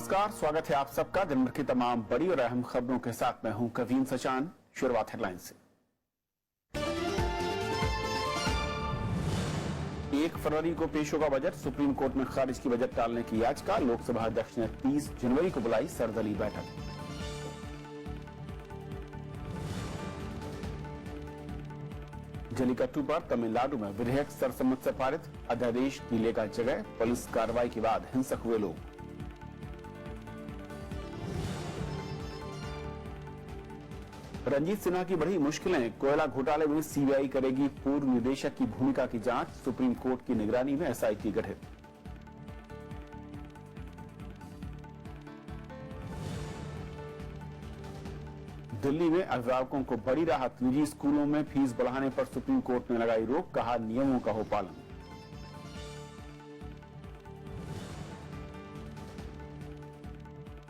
नमस्कार, स्वागत है आप सबका दिन भर की तमाम बड़ी और अहम खबरों के साथ मैं हूं कवीन सचान। शुरुआत हेडलाइन से। 1 फरवरी को पेश होगा बजट। सुप्रीम कोर्ट में खारिज की बजट टालने की याचिका। लोकसभा अध्यक्ष ने 30 जनवरी को बुलाई सर्वदलीय बैठक। जलीकट्टू पर तमिलनाडु में विधेयक सर्वसम्मति से पारित। अध्यादेश मिलेगा जगह। पुलिस कार्रवाई के बाद हिंसक हुए लोग। रंजीत सिन्हा की बढ़ी मुश्किलें। कोयला घोटाले में सीबीआई करेगी पूर्व निदेशक की भूमिका की जांच। सुप्रीम कोर्ट की निगरानी में एसआईटी गठित। दिल्ली में अभिभावकों को बड़ी राहत। निजी स्कूलों में फीस बढ़ाने पर सुप्रीम कोर्ट ने लगाई रोक। कहा नियमों का हो पालन।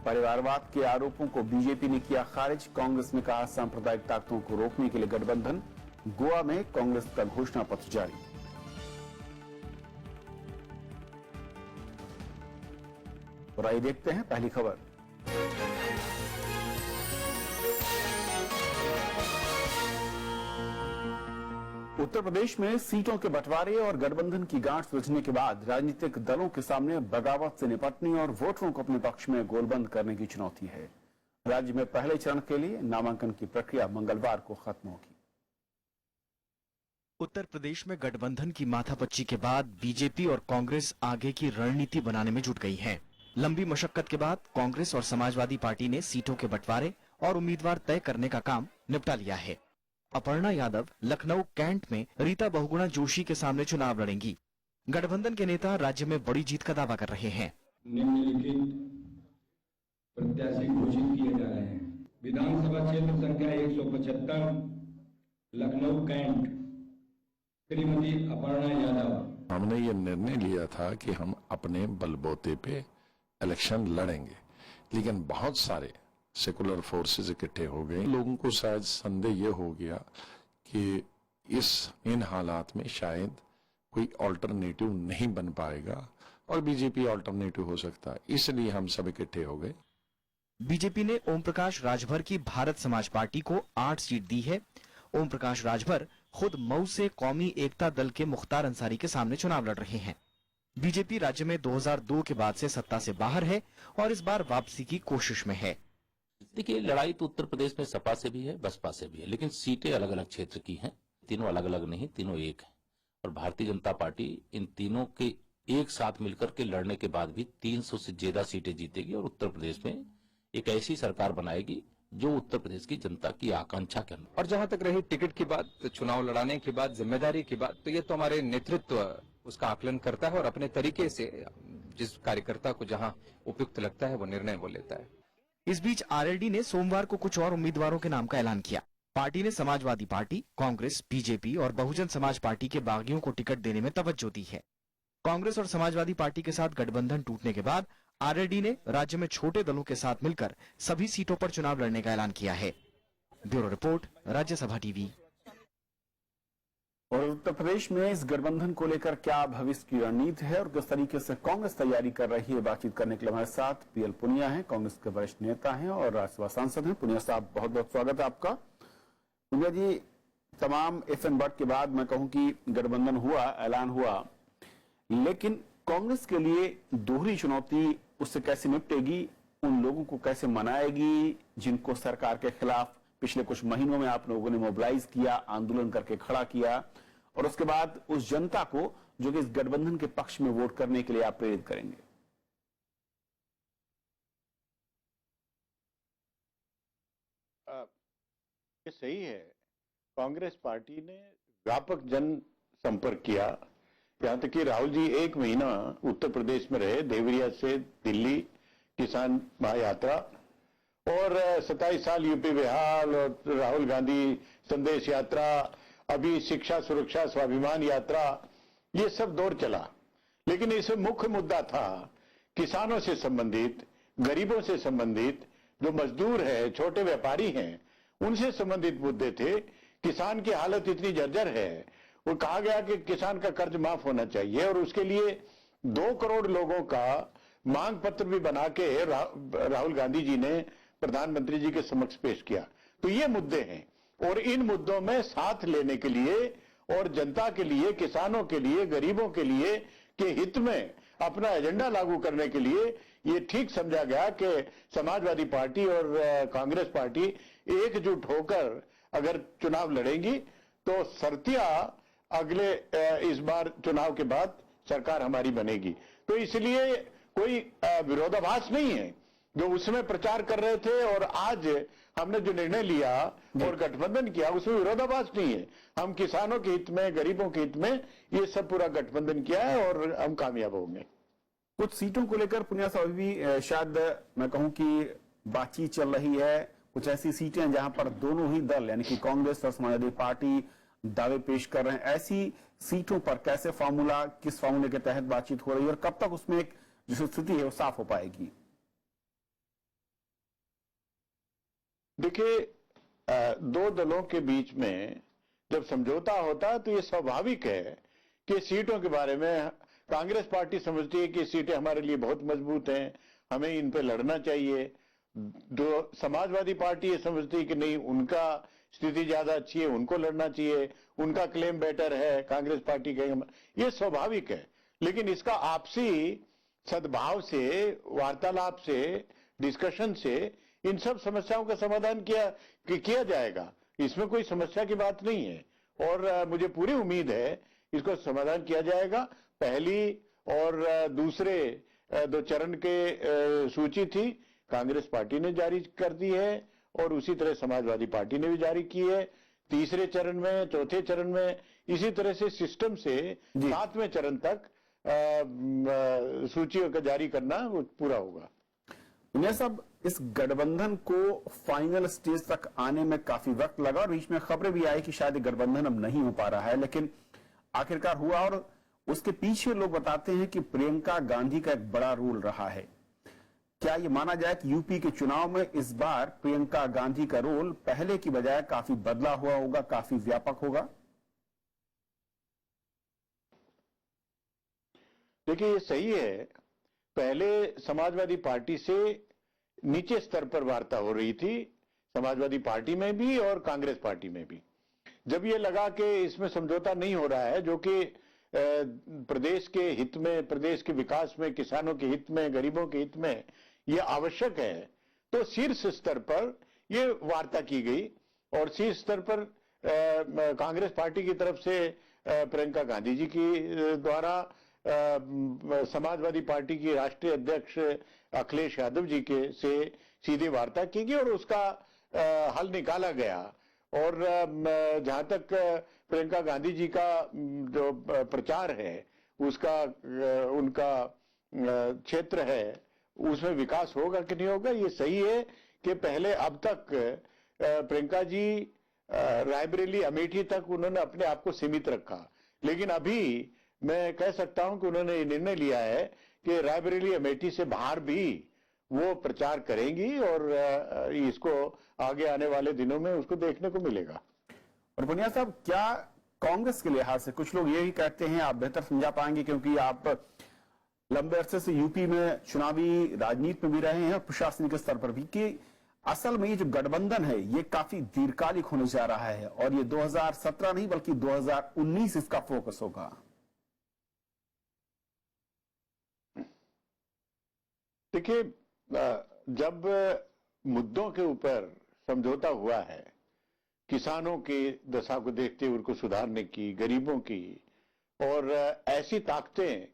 परिवारवाद के आरोपों को बीजेपी ने किया खारिज। कांग्रेस ने कहा सांप्रदायिक ताकतों को रोकने के लिए गठबंधन। गोवा में कांग्रेस का घोषणा पत्र जारी। और आइए देखते हैं पहली खबर। उत्तर प्रदेश में सीटों के बंटवारे और गठबंधन की गांठ सुलझने के बाद राजनीतिक दलों के सामने बगावत से निपटने और वोटरों को अपने पक्ष में गोलबंद करने की चुनौती है। राज्य में पहले चरण के लिए नामांकन की प्रक्रिया मंगलवार को खत्म होगी। उत्तर प्रदेश में गठबंधन की माथापच्ची के बाद बीजेपी और कांग्रेस आगे की रणनीति बनाने में जुट गई हैं। लंबी मशक्कत के बाद कांग्रेस और समाजवादी पार्टी ने सीटों के बंटवारे और उम्मीदवार तय करने का काम निपटा लिया है। अपर्णा यादव लखनऊ कैंट में रीता बहुगुणा जोशी के सामने चुनाव लड़ेंगी। गठबंधन के नेता राज्य में बड़ी जीत का दावा कर रहे हैं। निम्नलिखित प्रत्याशी घोषित किए जा रहे हैं। विधानसभा क्षेत्र संख्या 175 लखनऊ कैंट श्रीमती अपर्णा यादव। हमने ये निर्णय लिया था कि हम अपने बलबूते पे इलेक्शन लड़ेंगे, लेकिन बहुत सारे सेकुलर फोर्सेस इकट्ठे हो गए। लोगों को शायद संदेह ये हो गया कि इन हालात में शायद कोई ऑल्टरनेटिव नहीं बन पाएगा और बीजेपी ऑल्टरनेटिव हो सकता है, इसलिए हम सब इकट्ठे हो गए। बीजेपी ने ओम प्रकाश राजभर की भारत समाज पार्टी को 8 सीट दी है। ओम प्रकाश राजभर खुद मऊ से कौमी एकता दल के मुख्तार अंसारी के सामने चुनाव लड़ रहे हैं। बीजेपी राज्य में 2002 के बाद से सत्ता से बाहर है और इस बार वापसी की कोशिश में है। देखिए, लड़ाई तो उत्तर प्रदेश में सपा से भी है, बसपा से भी है, लेकिन सीटें अलग अलग क्षेत्र की हैं। तीनों अलग अलग नहीं, तीनों एक हैं। और भारतीय जनता पार्टी इन तीनों के एक साथ मिलकर के लड़ने के बाद भी 300 से ज्यादा सीटें जीतेगी और उत्तर प्रदेश में एक ऐसी सरकार बनाएगी जो उत्तर प्रदेश की जनता की आकांक्षा के अनुरूप। और जहां तक रही टिकट की बात, तो चुनाव लड़ाने की बात, जिम्मेदारी की बात, तो ये तो हमारे नेतृत्व उसका आकलन करता है और अपने तरीके से जिस कार्यकर्ता को जहां उपयुक्त लगता है वो निर्णय वो लेता है। इस बीच आरएलडी ने सोमवार को कुछ और उम्मीदवारों के नाम का ऐलान किया। पार्टी ने समाजवादी पार्टी, कांग्रेस, बीजेपी और बहुजन समाज पार्टी के बागियों को टिकट देने में तवज्जो दी है। कांग्रेस और समाजवादी पार्टी के साथ गठबंधन टूटने के बाद आरएलडी ने राज्य में छोटे दलों के साथ मिलकर सभी सीटों पर चुनाव लड़ने का ऐलान किया है। Bureau report, Rajya Sabha TV. और उत्तर प्रदेश में इस गठबंधन को लेकर क्या भविष्य की रणनीति है और किस तरीके से कांग्रेस तैयारी कर रही है, बातचीत करने के लिए हमारे साथ पीएल पुनिया हैं, कांग्रेस के वरिष्ठ नेता हैं और राज्यसभा सांसद हैं। पुनिया साहब, बहुत बहुत स्वागत है आपका। पुनिया जी, तमाम इफ एंड बट के बाद मैं कहूं कि गठबंधन हुआ, ऐलान हुआ, लेकिन कांग्रेस के लिए दोहरी चुनौती, उससे कैसे निपटेगी? उन लोगों को कैसे मनाएगी जिनको सरकार के खिलाफ पिछले कुछ महीनों में आप लोगों ने मोबिलाइज किया, आंदोलन करके खड़ा किया, और उसके बाद उस जनता को जो कि इस गठबंधन के पक्ष में वोट करने के लिए आप प्रेरित करेंगे? ये सही है। कांग्रेस पार्टी ने व्यापक जन संपर्क किया। यहां तक कि राहुल जी 1 महीना उत्तर प्रदेश में रहे, देवरिया से दिल्ली किसान महायात्रा, और 27 साल यूपी बिहार, और राहुल गांधी संदेश यात्रा, अभी शिक्षा सुरक्षा स्वाभिमान यात्रा, ये सब दौर चला। लेकिन इसमें मुख्य मुद्दा था किसानों से संबंधित, गरीबों से संबंधित, जो मजदूर है, छोटे व्यापारी हैं, उनसे संबंधित मुद्दे थे। किसान की हालत इतनी जर्जर है, वो कहा गया कि किसान का कर्ज माफ होना चाहिए और उसके लिए 2 करोड़ लोगों का मांग पत्र भी बना के राहुल गांधी जी ने प्रधानमंत्री जी के समक्ष पेश किया। तो ये मुद्दे हैं और इन मुद्दों में साथ लेने के लिए और जनता के लिए, किसानों के लिए, गरीबों के लिए के हित में अपना एजेंडा लागू करने के लिए ये ठीक समझा गया कि समाजवादी पार्टी और कांग्रेस पार्टी एकजुट होकर अगर चुनाव लड़ेंगी तो सरतिया अगले इस बार चुनाव के बाद सरकार हमारी बनेगी। तो इसलिए कोई विरोधाभास नहीं है जो उसमें प्रचार कर रहे थे और आज हमने जो निर्णय लिया और गठबंधन किया उसमें विरोधाभास नहीं है। हम किसानों के हित में, गरीबों के हित में ये सब पूरा गठबंधन किया है और हम कामयाब होंगे। कुछ सीटों को लेकर पुनिया साहब भी शायद मैं कहूं कि बातचीत चल रही है। कुछ ऐसी सीटें हैं जहां पर दोनों ही दल यानी कि कांग्रेस और समाजवादी पार्टी दावे पेश कर रहे हैं। ऐसी सीटों पर कैसे फार्मूला, किस फार्मूले के तहत बातचीत हो रही है और कब तक उसमें एक जो स्थिति है वो साफ हो पाएगी? देखिए, दो दलों के बीच में जब समझौता होता है तो ये स्वाभाविक है कि सीटों के बारे में कांग्रेस पार्टी समझती है कि सीटें हमारे लिए बहुत मजबूत हैं, हमें इन पे लड़ना चाहिए। जो समाजवादी पार्टी ये समझती है कि नहीं, उनका स्थिति ज्यादा अच्छी है, उनको लड़ना चाहिए, उनका क्लेम बेटर है, कांग्रेस पार्टी का। ये स्वाभाविक है, लेकिन इसका आपसी सद्भाव से, वार्तालाप से, डिस्कशन से इन सब समस्याओं का समाधान किया जाएगा। इसमें कोई समस्या की बात नहीं है और मुझे पूरी उम्मीद है इसको समाधान किया जाएगा। पहली और दूसरे दो चरण के सूची थी, कांग्रेस पार्टी ने जारी कर दी है और उसी तरह समाजवादी पार्टी ने भी जारी की है। तीसरे चरण में, चौथे चरण में, इसी तरह से सिस्टम से 7वें चरण तक सूचियों का जारी करना वो पूरा होगा। पुनिया साहब, इस गठबंधन को फाइनल स्टेज तक आने में काफी वक्त लगा और बीच में खबरें भी आई कि शायद गठबंधन अब नहीं हो पा रहा है, लेकिन आखिरकार हुआ और उसके पीछे लोग बताते हैं कि प्रियंका गांधी का एक बड़ा रोल रहा है। क्या ये माना जाए कि यूपी के चुनाव में इस बार प्रियंका गांधी का रोल पहले की बजाय काफी बदला हुआ होगा, काफी व्यापक होगा? देखिए, ये सही है। पहले समाजवादी पार्टी से नीचे स्तर पर वार्ता हो रही थी, समाजवादी पार्टी में भी और कांग्रेस पार्टी में भी। जब ये लगा कि इसमें समझौता नहीं हो रहा है, जो कि प्रदेश के हित में, प्रदेश के विकास में, किसानों के हित में, गरीबों के हित में ये आवश्यक है, तो शीर्ष स्तर पर ये वार्ता की गई और शीर्ष स्तर पर कांग्रेस पार्टी की तरफ से प्रियंका गांधी जी की द्वारा समाजवादी पार्टी की राष्ट्रीय अध्यक्ष अखिलेश यादव जी के से सीधी वार्ता की गई और उसका हल निकाला गया। और जहां तक प्रियंका गांधी जी का जो प्रचार है उसका, उनका क्षेत्र है, उसमें विकास होगा कि नहीं होगा, ये सही है कि पहले अब तक प्रियंका जी रायबरेली, अमेठी तक उन्होंने अपने आप को सीमित रखा, लेकिन अभी मैं कह सकता हूं कि उन्होंने ये निर्णय लिया है कि रायबरेली, अमेठी से बाहर भी वो प्रचार करेंगी और इसको आगे आने वाले दिनों में उसको देखने को मिलेगा। और पुनिया साहब, क्या कांग्रेस के लिहाज से कुछ लोग यही कहते हैं, आप बेहतर समझा पाएंगे क्योंकि आप लंबे अरसे से यूपी में चुनावी राजनीति में भी रहे हैं और प्रशासनिक स्तर पर भी, कि असल में ये जो गठबंधन है ये काफी दीर्घकालिक होने जा रहा है और ये 2017 नहीं बल्कि 2019 इसका फोकस होगा। देखिए, जब मुद्दों के ऊपर समझौता हुआ है, किसानों की दशा को देखते हुए उनको सुधारने की, गरीबों की, और ऐसी ताकतें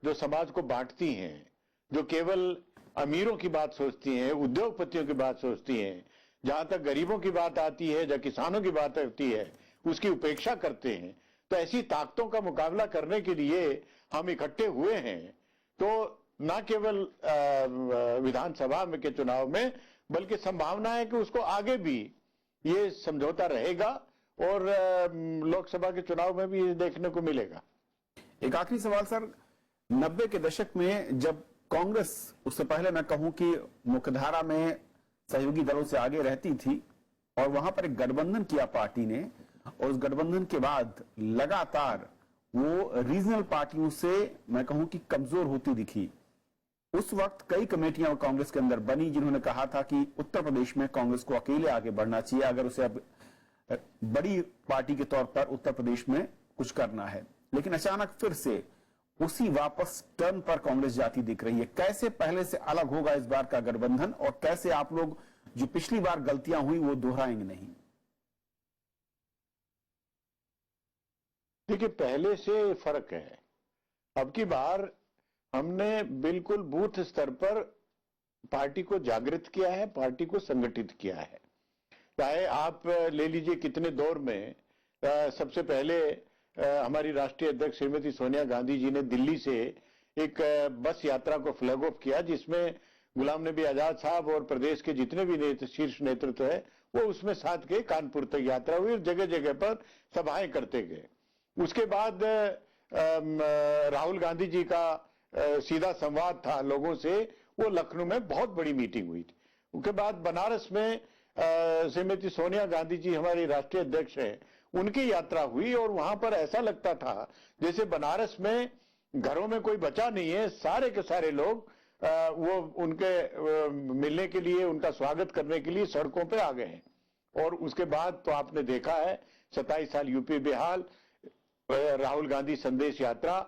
जो समाज को बांटती हैं, जो केवल अमीरों की बात सोचती हैं, उद्योगपतियों की बात सोचती हैं, जहां तक गरीबों की बात आती है, जहां किसानों की बात आती है, उसकी उपेक्षा करते हैं, तो ऐसी ताकतों का मुकाबला करने के लिए हम इकट्ठे हुए हैं। तो न केवल विधानसभा में के चुनाव में, बल्कि संभावना है कि उसको आगे भी ये समझौता रहेगा और लोकसभा के चुनाव में भी देखने को मिलेगा। एक आखिरी सवाल सर, 90 के दशक में जब कांग्रेस, उससे पहले मैं कहूं कि मुख्यधारा में सहयोगी दलों से आगे रहती थी और वहां पर एक गठबंधन किया पार्टी ने, और उस गठबंधन के बाद लगातार वो रीजनल पार्टियों से मैं कहूं कि कमजोर होती दिखी। उस वक्त कई कमेटियां कांग्रेस के अंदर बनी जिन्होंने कहा था कि उत्तर प्रदेश में कांग्रेस को अकेले आगे बढ़ना चाहिए अगर उसे अब बड़ी पार्टी के तौर पर उत्तर प्रदेश में कुछ करना है। लेकिन अचानक फिर से उसी वापस टर्न पर कांग्रेस जाती दिख रही है। कैसे पहले से अलग होगा इस बार का गठबंधन और कैसे आप लोग जो पिछली बार गलतियां हुई वो दोहराएंगे नहीं? देखिए, पहले से फर्क है। अब की बार हमने बिल्कुल बूथ स्तर पर पार्टी को जागृत किया है, पार्टी को संगठित किया है। चाहे आप ले लीजिए कितने दौर में सबसे पहले हमारी राष्ट्रीय अध्यक्ष श्रीमती सोनिया गांधी जी ने दिल्ली से एक बस यात्रा को फ्लैग ऑफ किया जिसमें गुलाम नबी आजाद साहब और प्रदेश के जितने भी शीर्ष नेतृत्व है वो उसमें साथ गए। कानपुर तक यात्रा हुई और जगह जगह पर सभाएं करते गए। उसके बाद राहुल गांधी जी का सीधा संवाद था लोगों से, वो लखनऊ में बहुत बड़ी मीटिंग हुई थी। उसके बाद बनारस में श्रीमती सोनिया गांधी जी हमारी राष्ट्रीय अध्यक्ष हैं, उनकी यात्रा हुई और वहां पर ऐसा लगता था जैसे बनारस में घरों में कोई बचा नहीं है, सारे के सारे लोग वो उनके मिलने के लिए, उनका स्वागत करने के लिए सड़कों पे आ गए हैं। और उसके बाद तो आपने देखा है 27 साल यूपी बिहार, राहुल गांधी संदेश यात्रा,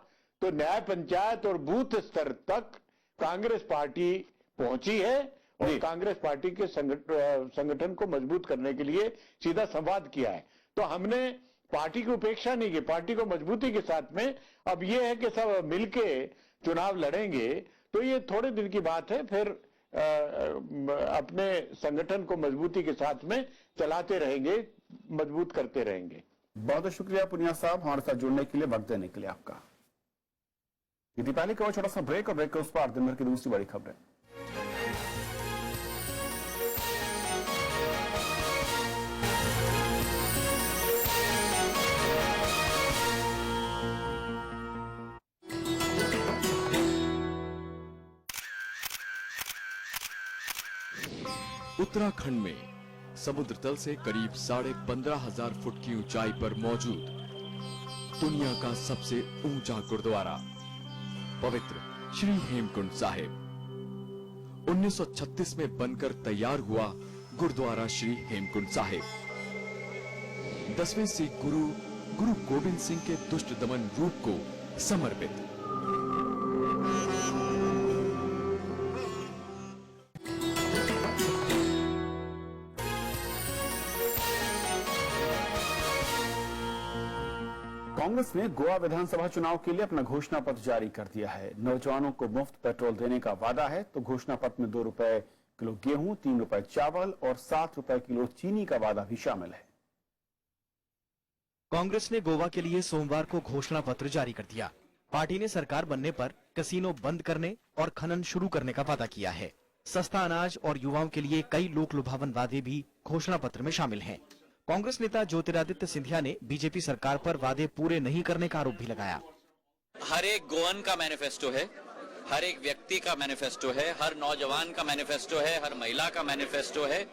तो न्याय पंचायत और बूथ स्तर तक कांग्रेस पार्टी पहुंची है और कांग्रेस पार्टी के संगठन को मजबूत करने के लिए सीधा संवाद किया है। तो हमने पार्टी की उपेक्षा नहीं की, पार्टी को मजबूती के साथ में अब ये है कि सब मिलके चुनाव लड़ेंगे। तो ये थोड़े दिन की बात है, फिर अपने संगठन को मजबूती के साथ में चलाते रहेंगे, मजबूत करते रहेंगे। बहुत शुक्रिया पुनिया साहब हमारे साथ जुड़ने के लिए, वक्त देने के लिए आपका। दीपावली का छोटा सा ब्रेक और ब्रेक के उस पार दिन भर की दूसरी बड़ी खबरें। उत्तराखंड में समुद्र तल से करीब 15,500 फुट की ऊंचाई पर मौजूद दुनिया का सबसे ऊंचा गुरुद्वारा पवित्र श्री हेमकुंड साहिब 1936 में बनकर तैयार हुआ गुरुद्वारा श्री हेमकुंड साहिब 10वें सिख गुरु गोबिंद सिंह के दुष्ट दमन रूप को समर्पित। कांग्रेस ने गोवा विधानसभा चुनाव के लिए अपना घोषणा पत्र जारी कर दिया है। नौजवानों को मुफ्त पेट्रोल देने का वादा है, तो घोषणा पत्र में 2 रुपए किलो गेहूं, 3 रुपए चावल और 7 रुपए किलो चीनी का वादा भी शामिल है। कांग्रेस ने गोवा के लिए सोमवार को घोषणा पत्र जारी कर दिया। पार्टी ने सरकार बनने पर कसीनो बंद करने और खनन शुरू करने का वादा किया है। सस्ता अनाज और युवाओं के लिए कई लोक लुभावन वादे भी घोषणा पत्र में शामिल हैं। कांग्रेस नेता ज्योतिरादित्य सिंधिया ने बीजेपी सरकार पर वादे पूरे नहीं करने का आरोप भी लगाया। हर एक गोवन का मैनिफेस्टो है, हर एक व्यक्ति का मैनिफेस्टो है, हर नौजवान का मैनिफेस्टो है, हर महिला का मैनिफेस्टो है,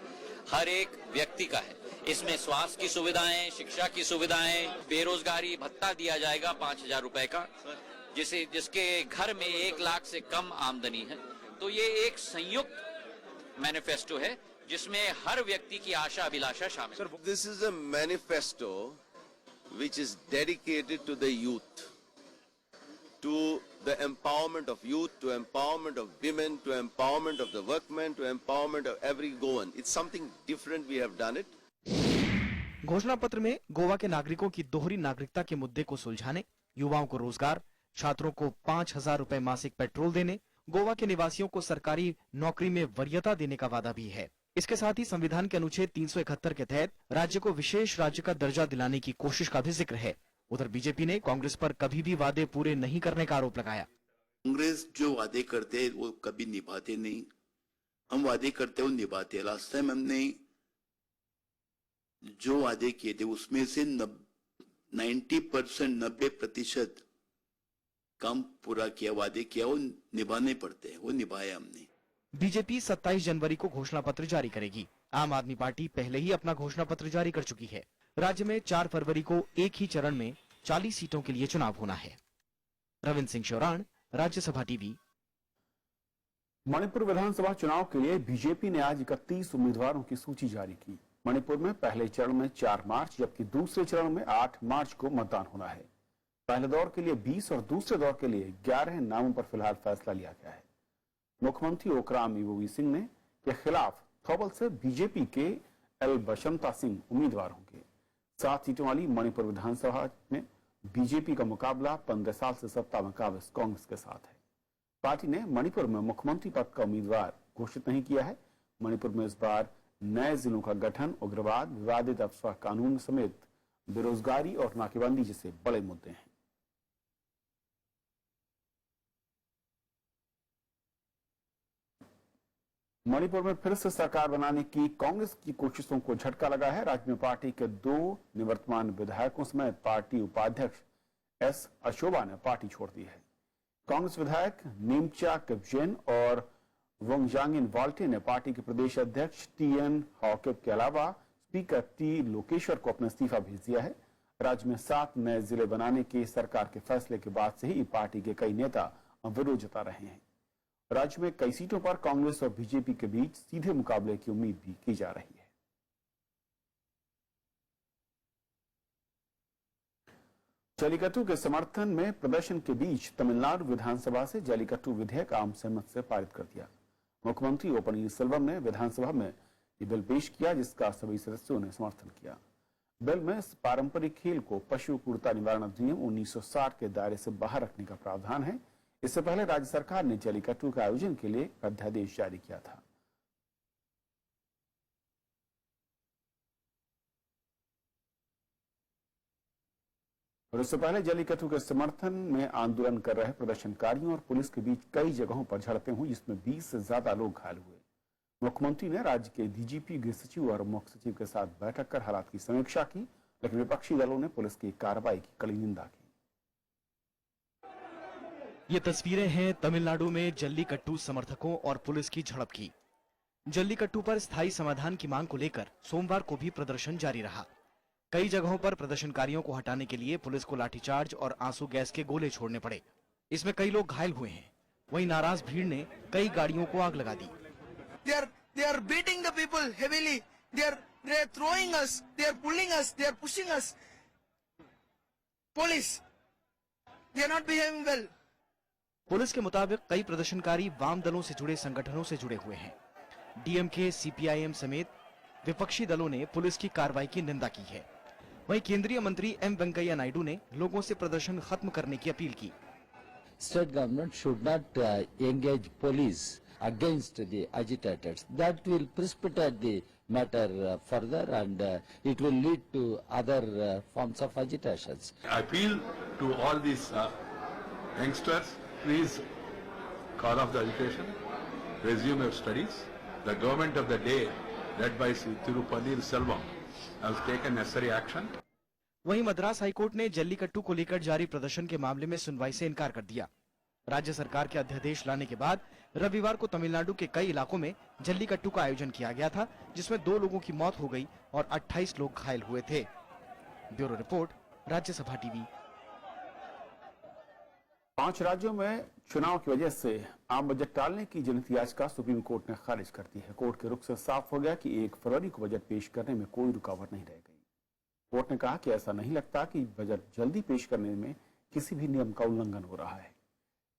हर एक व्यक्ति का है। इसमें स्वास्थ्य की सुविधाएं, शिक्षा की सुविधाएं, बेरोजगारी भत्ता दिया जाएगा 5,000 रुपए का, जिसके घर में 1 लाख से कम आमदनी है। तो ये एक संयुक्त मैनिफेस्टो है जिसमें हर व्यक्ति की आशा अभिलाषा शामिल है। This is a manifesto which is dedicated to the youth, to the empowerment of youth, to empowerment of women, to empowerment of the workmen, to empowerment of every Goan. It's something different. We have done it. घोषणा पत्र में गोवा के नागरिकों की दोहरी नागरिकता के मुद्दे को सुलझाने, युवाओं को रोजगार, छात्रों को 5,000 रुपए मासिक पेट्रोल देने, गोवा के निवासियों को सरकारी नौकरी में वरीयता देने का वादा भी है। इसके साथ ही संविधान के अनुच्छेद 371 के तहत राज्य को विशेष राज्य का दर्जा दिलाने की कोशिश का भी जिक्र है। उधर बीजेपी ने कांग्रेस पर कभी भी वादे पूरे नहीं करने का आरोप लगाया। कांग्रेस जो वादे करते हैं वो कभी निभाते नहीं, हम वादे करते हैं वो निभाते हैं। लास्ट टाइम हमने जो वादे किए थे उसमें से 90% काम पूरा किया, वादे किया, वो निभाने पड़ते हैं, वो निभाया हमने। बीजेपी 27 जनवरी को घोषणा पत्र जारी करेगी। आम आदमी पार्टी पहले ही अपना घोषणा पत्र जारी कर चुकी है। राज्य में 4 फरवरी को एक ही चरण में 40 सीटों के लिए चुनाव होना है। रविंद्र सिंह शौरान, राज्यसभा टीवी। मणिपुर विधानसभा चुनाव के लिए बीजेपी ने आज 31 उम्मीदवारों की सूची जारी की। मणिपुर में पहले चरण में 4 मार्च जबकि दूसरे चरण में 8 मार्च को मतदान होना है। पहले दौर के लिए 20 और दूसरे दौर के लिए 11 नामों पर फिलहाल फैसला लिया गया है। मुख्यमंत्री ओकराम इवोवी सिंह ने के खिलाफ थौबल से बीजेपी के एल बसंता सिंह उम्मीदवार होंगे। 7 सीटों वाली मणिपुर विधानसभा में बीजेपी का मुकाबला 15 साल से सत्ता में काबिज कांग्रेस के साथ है। पार्टी ने मणिपुर में मुख्यमंत्री पद का उम्मीदवार घोषित नहीं किया है। मणिपुर में इस बार नए जिलों का गठन, उग्रवाद, विवादित अफस्पा कानून समेत बेरोजगारी और नाकेबंदी जैसे बड़े मुद्दे हैं। मणिपुर में फिर से सरकार बनाने की कांग्रेस की कोशिशों को झटका लगा है। राज्य में पार्टी के 2 निवर्तमान विधायकों समेत पार्टी उपाध्यक्ष एस अशोभा ने पार्टी छोड़ दी है। कांग्रेस विधायक नीमचा किपजेन और वोंगजांगिन वाल्टे ने पार्टी के प्रदेश अध्यक्ष टीएन हॉकेप के अलावा स्पीकर टी लोकेश्वर को अपना इस्तीफा भेज दिया है। राज्य में 7 नए जिले बनाने के सरकार के फैसले के बाद से ही पार्टी के कई नेता विरोध जता रहे हैं। राज्य में कई सीटों पर कांग्रेस और बीजेपी के बीच सीधे मुकाबले की उम्मीद भी की जा रही है। जल्लीकट्टू के समर्थन में प्रदर्शन के बीच तमिलनाडु विधानसभा से जल्लीकट्टू विधेयक आम सहमति से पारित कर दिया। मुख्यमंत्री ओ पनीरसेल्वम ने विधानसभा में ये बिल पेश किया, जिसका सभी सदस्यों ने समर्थन किया। बिल में पारंपरिक खेल को पशु क्रूरता निवारण अधिनियम 1960 के दायरे से बाहर रखने का प्रावधान है। इससे पहले राज्य सरकार ने जल्लीकट्टू के आयोजन के लिए अध्यादेश जारी किया था। और इससे पहले जल्लीकट्टू के समर्थन में आंदोलन कर रहे प्रदर्शनकारियों और पुलिस के बीच कई जगहों पर झड़पें हुई, जिसमें 20 से ज्यादा लोग घायल हुए। मुख्यमंत्री ने राज्य के डीजीपी, गृह सचिव और मुख्य सचिव के साथ बैठक कर हालात की समीक्षा की, लेकिन विपक्षी दलों ने पुलिस की कार्रवाई की कड़ी निंदा की। ये तस्वीरें हैं तमिलनाडु में जल्लीकट्टू समर्थकों और पुलिस की झड़प की। जल्लीकट्टू पर स्थायी समाधान की मांग को लेकर सोमवार को भी प्रदर्शन जारी रहा। कई जगहों पर प्रदर्शनकारियों को हटाने के लिए पुलिस को लाठीचार्ज और आंसू गैस के गोले छोड़ने पड़े। इसमें कई लोग घायल हुए हैं। वहीं नाराज भीड़ ने कई गाड़ियों को आग लगा दी। They are beating the people heavily. They are throwing us. They are pulling us. They are pushing us. Police. They are not behaving well. Police के मुताबिक कई प्रदर्शनकारी वाम दलों से जुड़े संगठनों से जुड़े हुए हैं। डीएमके, सीपीआईएम समेत विपक्षी दलों ने पुलिस की कार्रवाई की निंदा की है। वहीं केंद्रीय मंत्री एम वेंकैया नायडू ने लोगों से प्रदर्शन खत्म करने की अपील की। State government should not engage police against the agitators. That will precipitate the matter further, and it will lead to other forms of agitations. I appeal to all these youngsters, please call off the agitation, resume your studies. The government of the day, led by Thiru Paneerselvam, has taken necessary action. वहीं Madras high court ने जल्लीकट्टू को लेकर जारी प्रदर्शन के मामले में सुनवाई से इनकार कर दिया। राज्य सरकार के अध्यादेश लाने के बाद रविवार को तमिलनाडु के कई इलाकों में जल्लीकट्टू का आयोजन किया गया था, जिसमें 2 लोगों की मौत हो गई और 28 लोग घायल हुए थे। Bureau report, Rajya Sabha TV. 5 राज्यों में चुनाव की वजह से आम बजट टालने की जनहित याचिका सुप्रीम कोर्ट ने खारिज कर दी है। कोर्ट के रुख से साफ हो गया कि 1 फरवरी को बजट पेश करने में कोई रुकावट नहीं रह गई। कोर्ट ने कहा कि ऐसा नहीं लगता कि बजट जल्दी पेश करने में किसी भी नियम का उल्लंघन हो रहा है।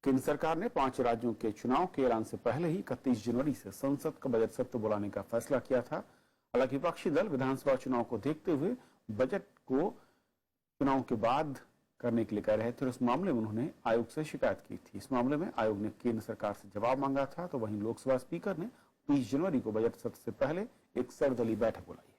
केंद्र सरकार ने 5 राज्यों के चुनाव के ऐलान से पहले ही 31 जनवरी से संसद का बजट सत्र बुलाने का फैसला किया था। हालांकि विपक्षी दल विधानसभा चुनाव को देखते हुए बजट को चुनाव के बाद करने के लिए कह रहे थे और इस मामले में उन्होंने आयोग से शिकायत की थी। इस मामले में आयोग ने केंद्र सरकार से जवाब मांगा था, तो वहीं लोकसभा स्पीकर ने 30 जनवरी को बजट सत्र से पहले एक सर्वदलीय बैठक बुलाई है।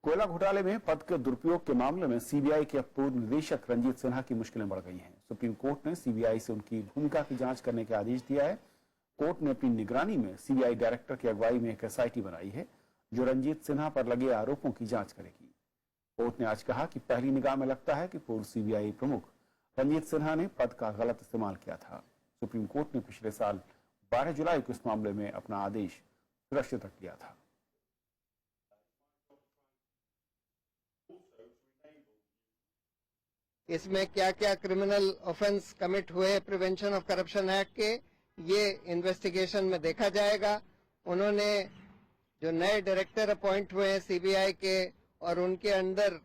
कोयला घोटाले में पद के दुरुपयोग के मामले में सीबीआई के पूर्व निदेशक रंजीत सिन्हा की मुश्किलें बढ़ गई हैं। सुप्रीम कोर्ट ने सीबीआई से उनकी भूमिका की जांच करने का आदेश दिया है। कोर्ट ने अपनी निगरानी में सीबीआई डायरेक्टर की अगुवाई में एक एसआईटी बनाई है, जो रंजीत सिन्हा पर लगे आरोपों की जांच करेगी। कोर्ट ने आज कहा कि पहली निगाह में लगता है कि पूर्व सीबीआई प्रमुख रंजीत सिन्हा ने पद का गलत इस्तेमाल किया था। सुप्रीम कोर्ट ने पिछले साल 12 जुलाई को इस मामले में अपना आदेश सुरक्षित रख लिया था। इसमें क्या क्या क्रिमिनल ऑफेंस कमिट हुए प्रिवेंशन ऑफ करप्शन एक्ट के, ये इन्वेस्टिगेशन में देखा जाएगा। उन्होंने जो नए डायरेक्टर अपॉइंट हुए हैं सीबीआई के, और उनके अंदर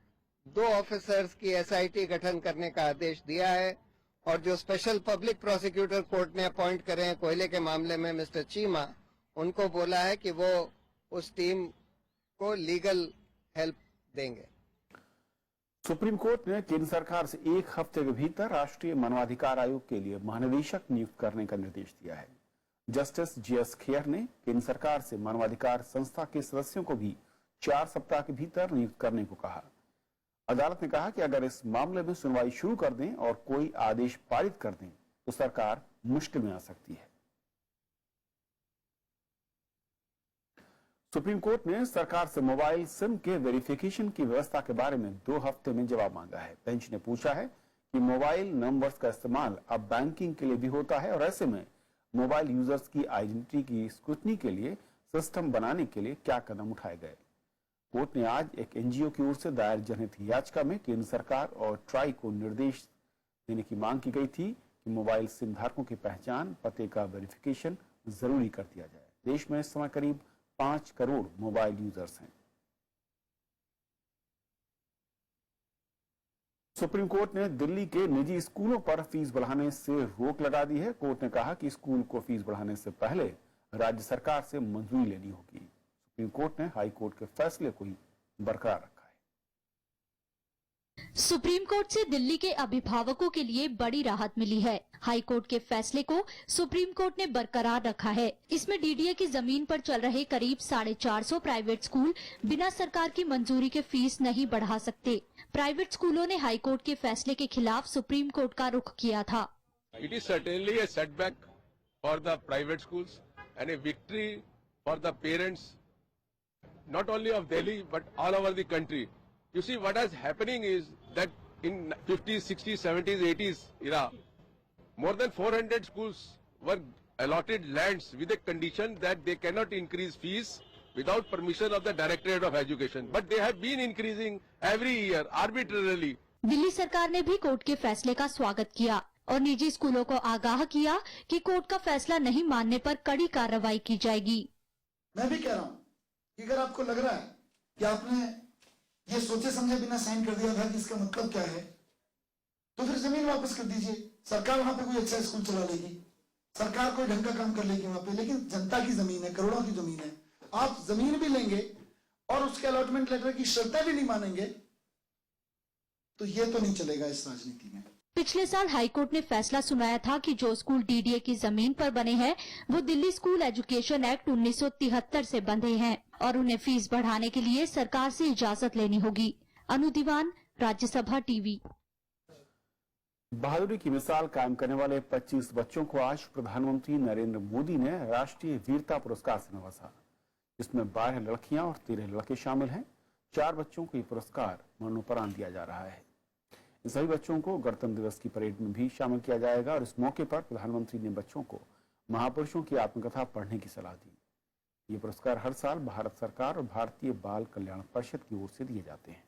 2 ऑफिसर्स की एसआईटी गठन करने का आदेश दिया है। और जो स्पेशल पब्लिक प्रोसिक्यूटर कोर्ट ने अपॉइंट करे हैं कोयले के मामले में मिस्टर चीमा, उनको बोला है कि वो उस टीम को लीगल हेल्प देंगे। सुप्रीम कोर्ट ने केंद्र सरकार से 1 हफ्ते के भीतर राष्ट्रीय मानवाधिकार आयोग के लिए महानिदेशक नियुक्त करने का निर्देश दिया है। जस्टिस जीएस खेर ने केंद्र सरकार से मानवाधिकार संस्था के सदस्यों को भी 4 सप्ताह के भीतर नियुक्त करने को कहा। अदालत ने कहा कि अगर इस मामले में सुनवाई शुरू कर दें और कोई आदेश पारित कर दें तो सरकार मुश्किल में आ सकती है। सुप्रीम कोर्ट ने सरकार से मोबाइल सिम के वेरिफिकेशन की व्यवस्था के बारे में 2 हफ्ते में जवाब मांगा है। बेंच ने पूछा है कि मोबाइल नंबर्स का इस्तेमाल अब बैंकिंग के लिए भी होता है और ऐसे में मोबाइल यूजर्स की आइडेंटिटी की स्क्रूटनी के लिए सिस्टम बनाने के लिए क्या कदम उठाए गए। कोर्ट ने आज एक एनजीओ की ओर से दायर जनहित याचिका में केंद्र सरकार और ट्राई को निर्देश देने की मांग की गई थी कि मोबाइल सिम धारकों की पहचान, पते का वेरिफिकेशन जरूरी कर दिया जाए। देश में इस समय करीब 5 करोड़ मोबाइल यूजर्स हैं। सुप्रीम कोर्ट ने दिल्ली के निजी स्कूलों पर फीस बढ़ाने से रोक लगा दी है। कोर्ट ने कहा कि स्कूल को फीस बढ़ाने से पहले राज्य सरकार से मंजूरी लेनी होगी। सुप्रीम कोर्ट ने हाई कोर्ट के फैसले को ही बरकरार रखा है। सुप्रीम कोर्ट से दिल्ली के अभिभावकों के लिए बड़ी राहत मिली है। हाई कोर्ट के फैसले को सुप्रीम कोर्ट ने बरकरार रखा है। इसमें डीडीए की जमीन पर चल रहे करीब 450 प्राइवेट स्कूल बिना सरकार की मंजूरी के फीस नहीं बढ़ा सकते। प्राइवेट स्कूलों ने हाई कोर्ट के फैसले के खिलाफ सुप्रीम कोर्ट का रुख किया था। It is certainly a setback for the private schools and a victory for the parents, not only of Delhi but all over the country. You see, what is happening is that in 50s, 60s, 70s, 80s era, more than 400 schools were allotted lands with a condition that they cannot increase fees without permission of the Directorate of Education. But they have been increasing every year arbitrarily. Delhi सरकार ने भी court के फैसले का स्वागत किया और निजी स्कूलों को आगाह किया कि कोर्ट का फैसला नहीं मानने पर कड़ी कार्रवाई की जाएगी। मैं भी कह रहा हूँ कि अगर आपको लग रहा है कि आपने ये सोचे समझे बिना साइन कर दिया था कि इसका मतलब क्या है, तो फिर जमीन वापस कर दीजिए। सरकार वहां पे कोई अच्छा स्कूल चला लेगी, सरकार कोई ढंग का काम कर लेगी वहां पे, लेकिन जनता की जमीन है, करोड़ों की जमीन है। आप जमीन भी लेंगे और उसके अलॉटमेंट लेटर की शर्तें भी नहीं मानेंगे तो ये तो नहीं चलेगा इस राजनीति में। पिछले साल हाईकोर्ट ने फैसला सुनाया था कि जो स्कूल डीडीए की जमीन पर बने हैं वो दिल्ली स्कूल एजुकेशन एक्ट 1973 से बंधे हैं और उन्हें फीस बढ़ाने के लिए सरकार से इजाजत लेनी होगी। अनु दीवान, राज्यसभा टीवी। बहादुरी की मिसाल कायम करने वाले 25 बच्चों को आज प्रधानमंत्री नरेंद्र मोदी ने राष्ट्रीय वीरता पुरस्कार से नवाजा। इसमें 12 लड़कियां और 13 लड़के शामिल हैं। 4 बच्चों को ये पुरस्कार मरणोपरांत दिया जा रहा है। इन सभी बच्चों को गणतंत्र दिवस की परेड में भी शामिल किया जाएगा और इस मौके पर प्रधानमंत्री ने बच्चों को महापुरुषों की आत्मकथा पढ़ने की सलाह दी। ये पुरस्कार हर साल भारत सरकार और भारतीय बाल कल्याण परिषद की ओर से दिए जाते हैं।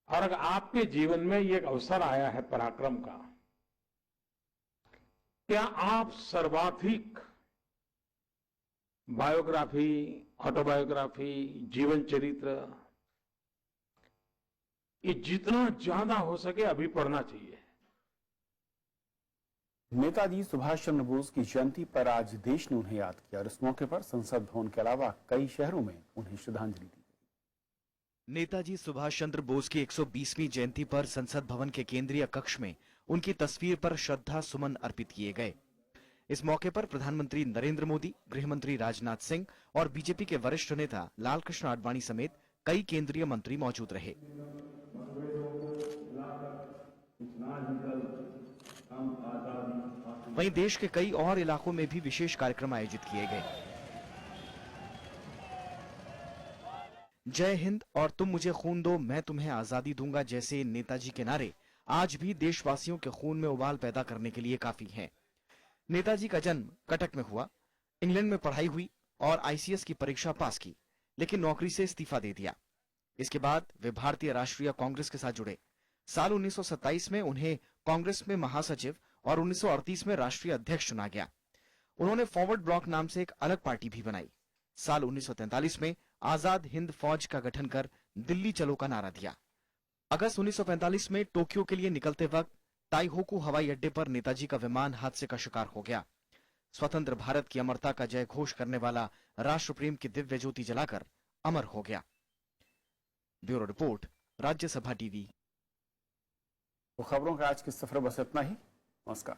और अगर आपके जीवन में ये एक अवसर आया है पराक्रम का, क्या आप सर्वाधिक बायोग्राफी, ऑटोबायोग्राफी, जीवन चरित्र, ये जितना ज्यादा हो सके अभी पढ़ना चाहिए। नेताजी सुभाष चंद्र बोस की जयंती पर आज देश ने उन्हें याद किया और इस मौके पर संसद भवन के अलावा कई शहरों में उन्हें श्रद्धांजलि दी। नेताजी सुभाष चंद्र बोस की 120वीं जयंती पर संसद भवन के केंद्रीय कक्ष में उनकी तस्वीर पर श्रद्धा सुमन अर्पित किए गए। इस मौके पर प्रधानमंत्री नरेंद्र मोदी, गृहमंत्री राजनाथ सिंह और बीजेपी के वरिष्ठ नेता लालकृष्ण आडवाणी समेत कई केंद्रीय मंत्री मौजूद रहे। वहीं देश के कई और इलाकों में भी विशेष कार्यक्रम आयोजित किए गए। जय हिंद और तुम मुझे खून दो मैं तुम्हें आजादी दूंगा जैसे नेताजी के नारे आज भी देशवासियों के खून में उबाल पैदा करने के लिए काफी हैं। नेताजी का जन्म कटक में हुआ, इंग्लैंड में पढ़ाई हुई और आईसीएस की परीक्षा पास की, लेकिन नौकरी से इस्तीफा दे दिया। इसके बाद वे भारतीय राष्ट्रीय कांग्रेस के साथ जुड़े। साल 1927 में उन्हें कांग्रेस में महासचिव और 1938 में राष्ट्रीय अध्यक्ष चुना गया। उन्होंने फॉरवर्ड ब्लॉक नाम से एक अलग पार्टी भी बनाई। साल 1943 में आजाद हिंद फौज का गठन कर दिल्ली चलो का नारा दिया। अगस्त 1945 में टोक्यो के लिए निकलते वक्त ताइहोकू हवाई अड्डे पर नेताजी का विमान हादसे का शिकार हो गया। स्वतंत्र भारत की अमरता का जय घोष करने वाला राष्ट्र प्रेम की दिव्य ज्योति जलाकर अमर हो गया। Bureau report, Rajya Sabha TV. तो खबरों का आज के सफर बस इतना ही। नमस्कार।